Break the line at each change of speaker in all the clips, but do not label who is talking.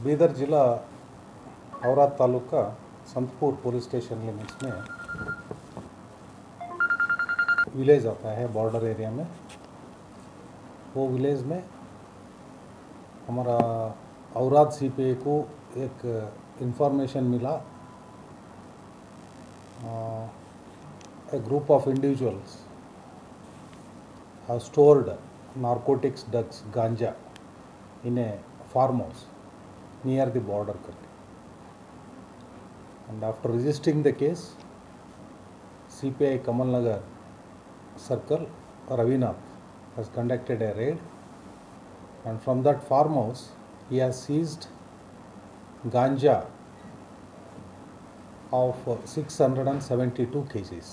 बीदर जिला Aurad taluka Santpur police station limits में village आता है बॉर्डर एरिया में। वो विलेज में हमारा औराद सीपीआई को एक इंफॉर्मेशन मिला। A group of individuals have stored narcotics drugs, ganja, in a farmhouse near the border. And after registering the case, CPI Kamal Nagar Circle, Ravinath, has conducted a raid, and from that farmhouse he has seized ganja of 672 kgs,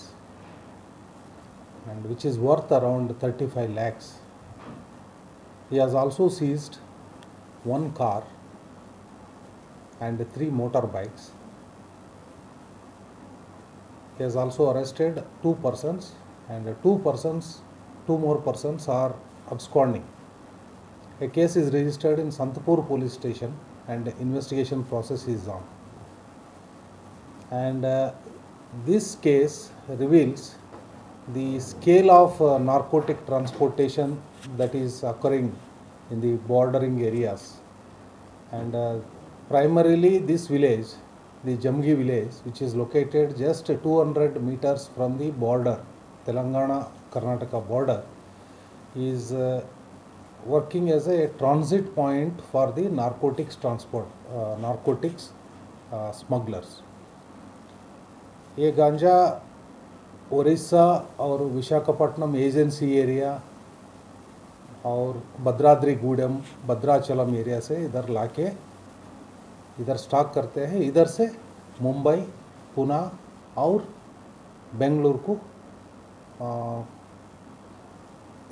and which is worth around 35 lakhs. He has also seized one car and 3 motorbikes. He has also arrested 2 persons, and 2 more persons are absconding. A case is registered in Santapur police station and investigation process is on. And this case reveals the scale of narcotic transportation that is occurring in the bordering areas. And primarily this village, the Jamgi village, which is located just 200 meters from the border, Telangana-Karnataka border, is working as a transit point for the narcotics smugglers. ये गांजा उड़ीसा और Visakhapatnam agency area और भद्राद्रीगूडम Bhadrachalam area से इधर लाके इधर stock करते हैं। इधर से मुंबई, पुणे और बेंगलुरु को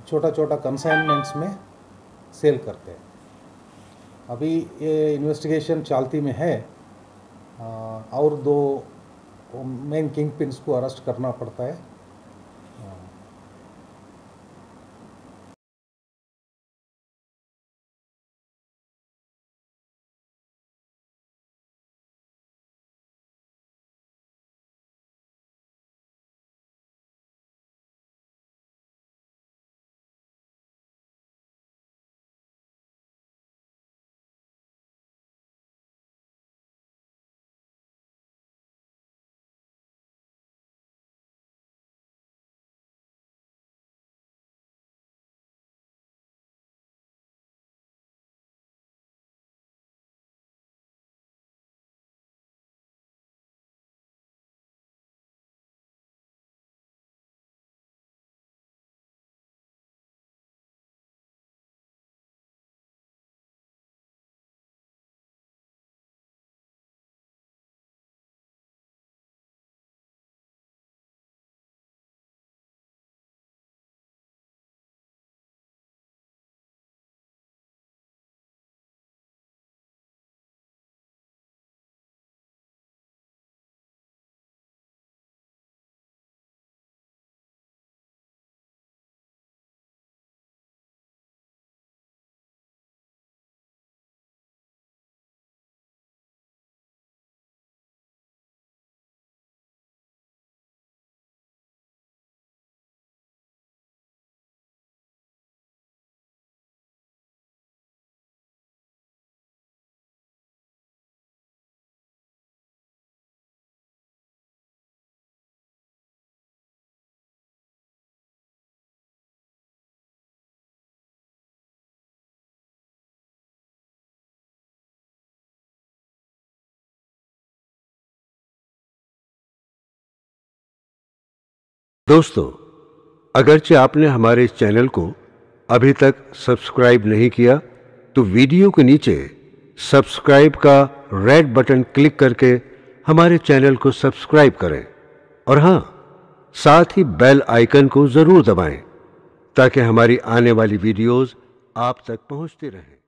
छोटा छोटा कंसाइनमेंट्स में सेल करते हैं। अभी ये इन्वेस्टिगेशन चालती में है और 2 मेन किंग पिन्स को अरेस्ट करना पड़ता है।
दोस्तों, अगरचे आपने हमारे इस चैनल को अभी तक सब्सक्राइब नहीं किया तो वीडियो के नीचे सब्सक्राइब का रेड बटन क्लिक करके हमारे चैनल को सब्सक्राइब करें और हां, साथ ही बेल आइकन को जरूर दबाएं ताकि हमारी आने वाली वीडियोस आप तक पहुंचती रहें।